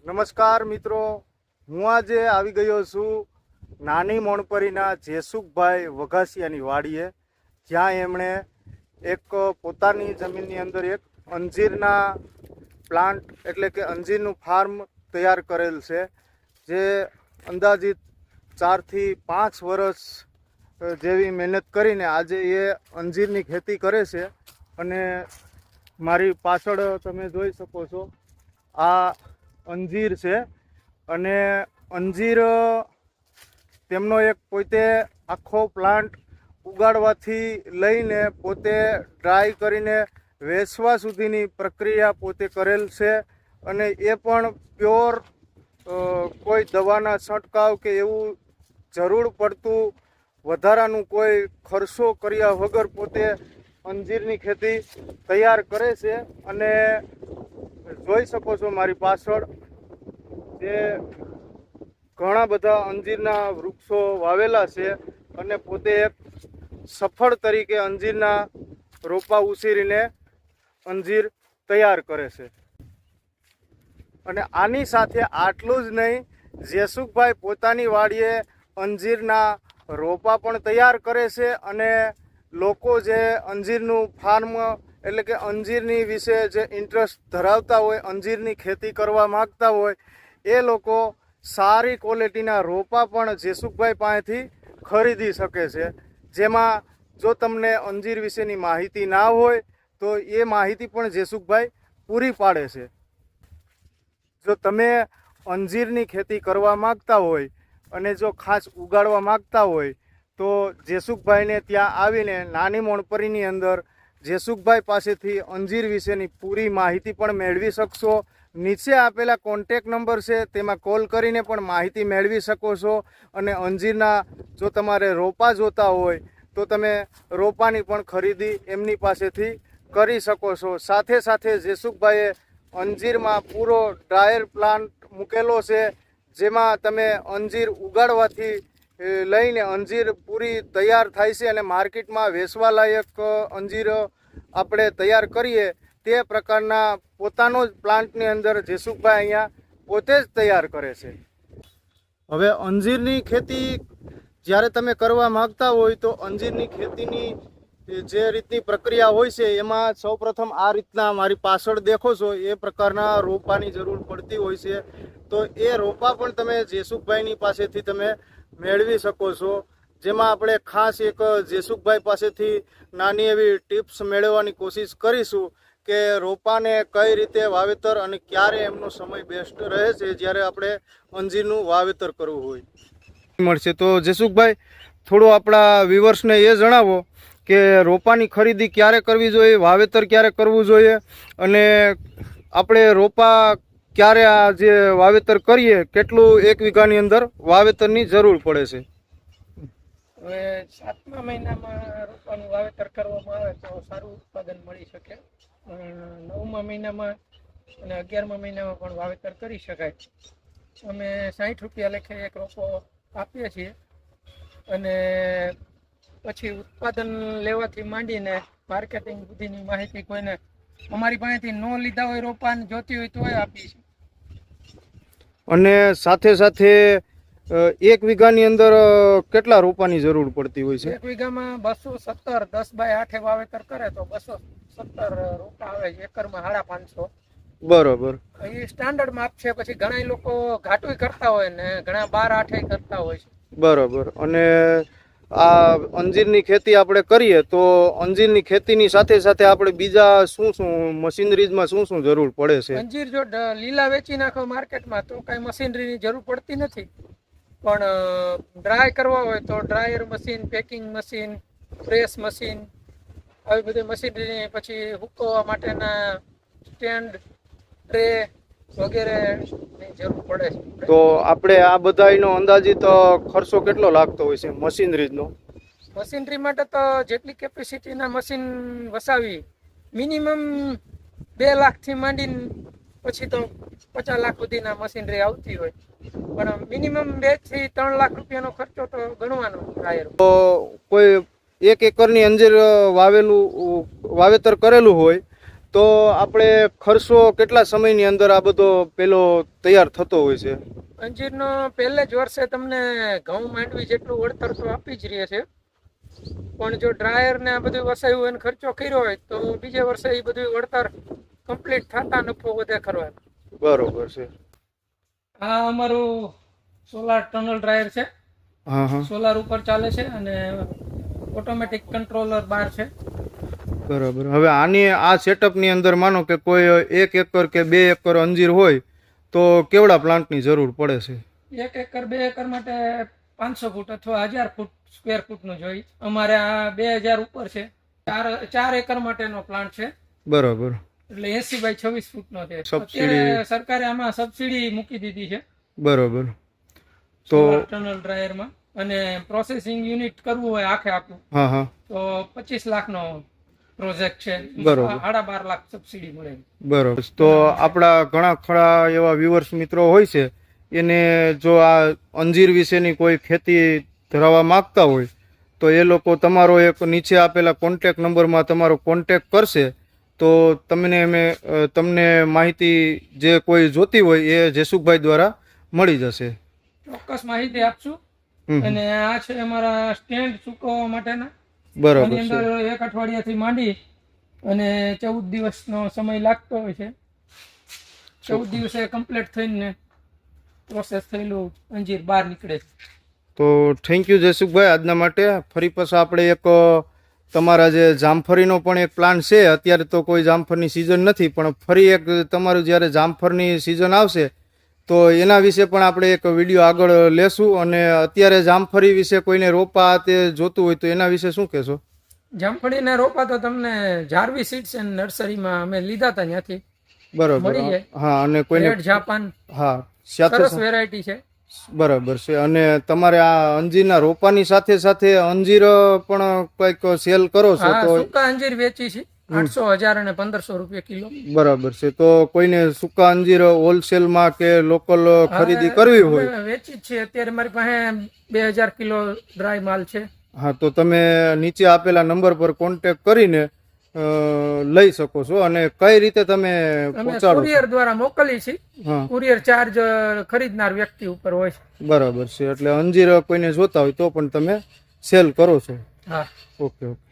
નમસ્કાર મિત્રો, હું આજે આવી ગયો છું નાની મોણપરીના જેસુખભાઈ વઘાસિયાની વાડીએ, જ્યાં એમણે એક પોતાની જમીનની અંદર એક અંજીરના પ્લાન્ટ એટલે કે અંજીરનું ફાર્મ તૈયાર કરેલ છે, જે અંદાજિત 4 થી 5 વર્ષ જેવી મહેનત કરીને આજે એ અંજીરની ખેતી કરે છે. અને મારી પાછળ તમે જોઈ શકો છો, આ અંજીર છે. અને અંજીર તેમનો એક પોતે આખો પ્લાન્ટ ઉગાડવાથી લઈને પોતે ડ્રાય કરીને વેચવા સુધીની પ્રક્રિયા પોતે કરેલ છે. અને એ પણ પ્યોર, કોઈ દવાના છંટકાવ કે એવું જરૂર પડતું વધારાનું કોઈ ખર્ચો કર્યા વગર પોતે અંજીરની ખેતી તૈયાર કરે છે. અને જોઈ શકો છો મારી પાછળ જે ઘણા બધા અંજીરના વૃક્ષો વાવેલા છે, અને પોતે એક સફળ તરીકે અંજીરના રોપા ઉછેરીને અંજીર તૈયાર કરે છે. અને આની સાથે આટલું જ નહીં, જેસુખભાઈ પોતાની વાડીએ અંજીરના રોપા પણ તૈયાર કરે છે. અને લોકો જે અંજીરનું ફાર્મ એટલે કે અંજીરની વિશે જે ઇન્ટરેસ્ટ ધરાવતા હોય, અંજીરની ખેતી કરવા માગતા હોય, એ લોકો સારી ક્વોલિટીના રોપા પણ જેસુખભાઈ પાસેથી ખરીદી શકે છે. જેમાં જો તમને અંજીર વિશેની માહિતી ના હોય તો એ માહિતી પણ જેસુખભાઈ પૂરી પાડે છે. જો તમે અંજીરની ખેતી કરવા માગતા હોય અને જો ખાસ ઉગાડવા માગતા હોય તો જેસુખભાઈને ત્યાં આવીને નાની મોણપરીની અંદર જેસુખભાઈ પાસેથી અંજીર વિશેની પૂરી માહિતી પણ મેળવી શકશો. નીચે આપેલા કોન્ટેક નંબર છે, તેમાં કોલ કરીને પણ માહિતી મેળવી શકો છો. અને અંજીરના જો તમારે રોપા જોતા હોય તો તમે રોપાની પણ ખરીદી એમની પાસેથી કરી શકો છો. સાથે સાથે જેસુખભાઈએ અંજીરમાં પૂરો ડ્રાયર પ્લાન્ટ મૂકેલો છે, જેમાં તમે અંજીર ઉગાડવાથી લઈને અંજીર પૂરી તૈયાર થાય છે અને માર્કેટમાં વેચવા લાયક અંજીર આપણે તૈયાર કરીએ તે પ્રકારના પોતાનો જ પ્લાન્ટની અંદર જેસુખભાઈ અહીંયા પોતે જ તૈયાર કરે છે. હવે અંજીરની ખેતી જ્યારે તમે કરવા માગતા હોય તો અંજીરની ખેતીની જે રીતની પ્રક્રિયા હોય છે, એમાં સૌપ્રથમ આ રીતના મારી પાછળ દેખો છો એ પ્રકારના રોપાની જરૂર પડતી હોય છે. તો એ રોપા પણ તમે જેસુખભાઈની પાસેથી તમે મેળવી શકો છો. જેમાં આપણે ખાસ એક જેસુખભાઈ પાસેથી નાની એવી ટિપ્સ મેળવવાની કોશિશ કરીશું કે રોપાને કઈ રીતે વાવેતર અને ક્યારે એમનો સમય બેસ્ટ રહે છે જ્યારે આપણે અંજીરનું વાવેતર કરવું હોય મળશે. તો જેસુખભાઈ, થોડું આપણા વ્યુઅર્સને એ જણાવો કે રોપાની ખરીદી ક્યારે કરવી જોઈએ, વાવેતર ક્યારે કરવું જોઈએ, અને આપણે રોપા ક્યારે આ જે વાવેતર કરીએ કેટલું 1 વીઘાની અંદર વાવેતરની જરૂર પડે છે. હવે 7મા મહિનામાં રોપાનું વાવેતર કરવામાં આવે તો સારું ઉત્પાદન મળી શકે. 9મા મહિનામાં અને 11મા મહિનામાં પણ વાવેતર કરી શકાય. અમે 60 રૂપિયા લેખે એક રોપો આપીએ છીએ. અને પછી ઉત્પાદન લેવાથી માંડીને માર્કેટિંગ સુધીની માહિતી કોઈને અમારી પાસેથી ન લીધા હોય રોપાને જોતી હોય તોય આપીએ છીએ. અને સાથે સાથે 1 વીઘાની અંદર કેટલા રોપાની જરૂર પડતી હોય છે? 1 વીઘામાં 217 10/8 વાવેતર કરે તો 217 રોપા આવે છે. એકરમાં 550. બરોબર. એ સ્ટાન્ડર્ડ માપ છે. પછી ઘણા લોકો ઘાટું કરતા હોય ને ઘણા 12/8 કરતા હોય છે. બરોબર. અને આ અંજીરની ખેતી આપણે કરીએ તો અંજીરની ખેતીની સાથે સાથે આપણે બીજા શું મશીનરીઝમાં શું જરૂર પડે છે? અંજીર જો લીલા વેચી નાખો માર્કેટમાં તો કાંઈ મશીનરીની જરૂર પડતી નથી. પણ ડ્રાય કરવા હોય તો dryer machine, packing machine, press machine, આવી બધી મશીનરી, પછી હુકવવા માટેના સ્ટેન્ડ, ટ્રે વગેરેની જરૂર પડે છે. તો આપણે આ બધાનો અંદાજિત ખર્ચો કેટલો લાગતો હોય છે મશીનરીનો? મશીનરી માટે તો જેટલી કેપેસિટીના મશીન વસાવી મિનિમમ 2 લાખથી માંડીને પછી તો 50 લાખ સુધીના મશીનરી આવતી હોય. પણ મિનિમમ 2 થી 3 લાખ રૂપિયાનો ખર્ચો તો ગણવાનો થાય. તો કોઈ 1 એકરની અંજીર વાવેતર કરેલું હોય તો આપણે ખર્ચો કેટલા સમયની અંદર આ બધો પેલો તૈયાર થતો હોય છે? અંજીરનો પહેલે જ વર્ષે તમને ઘઉં માંડવી જેટલું વળતર તો આપી જ રહે છે, પણ જો ડ્રાયર ને આ બધું વસાયું હોય અને ખર્ચો કર્યો હોય તો બીજે વર્ષે એ બધું વળતર કમ્પ્લીટ થતા નફો વધે કરવાનો. બરોબર છે. આ અમારું સોલાર ટનલ ડ્રાયર છે, હા હા, સોલાર ઉપર ચાલે છે અને ઓટોમેટિક કંટ્રોલર બાર છે. બરાબર. હવે આની આ સેટઅપની અંદર માનો કે કોઈ 1 એકર કે 2 એકર અંજીર હોય તો કેવડા પ્લાન્ટની જરૂર પડે છે? 1 એકર 2 એકર માટે 500 ફૂટ અથવા 1000 ફૂટ સ્ક્વેર ફૂટનું જોઈએ. અમારે આ 2000 ઉપર છે. 4 એકર માટેનો પ્લાન્ટ છે. બરાબર. એટલે 80 બાય 26 ફૂટનો છે. સબસિડી અત્યારે સરકારે આમાં સબસિડી મૂકી દીધી છે બરાબર. તો સોલાર ટનલ ડ્રાયરમાં, અને પ્રોસેસિંગ યુનિટ કરવું હોય આખું હા હા, તો 25 લાખનો પ્રોજેક્ટ છે. બરોબર. 12.5 લાખ સબસિડી મળે. બરોબર. તો આપણા ઘણા ખરા એવા વ્યુઅર્સ મિત્રો હોય છે, એને જો આ અંજીર વિશેની કોઈ ખેતી ધરાવવા માંગતા હોય તો એ લોકો તમારો એક નીચે આપેલા કોન્ટેક નંબરમાં તમારો કોન્ટેક કરશે તો તમને માહિતી જે કોઈ જોતી હોય એ જેસુખભાઈ દ્વારા મળી જશે. ચોક્કસ માહિતી આપશું. અને આ છે અમારા સ્ટેન્ડ ચૂકવવા માટેના. બરાબર આની છે. અંદર 1 અઠવાડિયાથી માંડી અને 14 દિવસનો સમય લાગતો હોય છે. 14 દિવસે કમ્પ્લીટ થઈને પ્રોસેસ થયેલું અંજીર બહાર નીકળે છે. તો થેન્ક યુ જયસુખભાઈ આજના માટે. ફરી પછી આપણે એક તમારા જે જામફળીનો પણ એક પ્લાન છે. અત્યારે તો કોઈ જામફળની સિઝન નથી, પણ ફરી એક તમારું જ્યારે જામફળની સિઝન આવશે તો એના વિશે પણ આપણે એક વિડીયો આગળ લેશું. અને અત્યારે જામફળી વિશે કોઈને રોપા તે જોતું હોય તો એના વિશે શું કહેશો? જામફળીના રોપા તો તમને જારવી સીડ્સ એન્ડ નર્સરીમાં અમે લીધા હતા, ત્યાંથી બરાબર. મળી જાય. હા, અને કોઈને રેડ જાપાન હા સરસ વેરાયટી છે. બરાબર છે. અને તમારે આ અંજીરના રોપાની સાથે સાથે અંજીર પણ કંઈક સેલ કરો છો હા, તો? સૂકા અંજીર વેચી છે 800, 1000 અને 1500 રૂપિયા કિલો. બરાબર છે. તો કોઈને સૂકા અંજીર હોલસેલમાં કે લોકલ ખરીદી કરવી હોય અમે વેચી જ છે. અત્યારે મારી પાસે 2000 કિલો ડ્રાય માલ છે. હા, તો તમે નીચે આપેલા નંબર પર કોન્ટેક્ટ કરીને લઈ શકો છો. અને કઈ રીતે તમે અમે પહોંચાડો છો? કુરિયર દ્વારા મોકલીએ છીએ. હા, કુરિયર ચાર્જ ખરીદનાર વ્યક્તિ ઉપર હોય છે. બરાબર છે. એટલે અંજીર કોઈને જોતા હોય તો પણ તમે સેલ કરો છો? હા. Okay okay.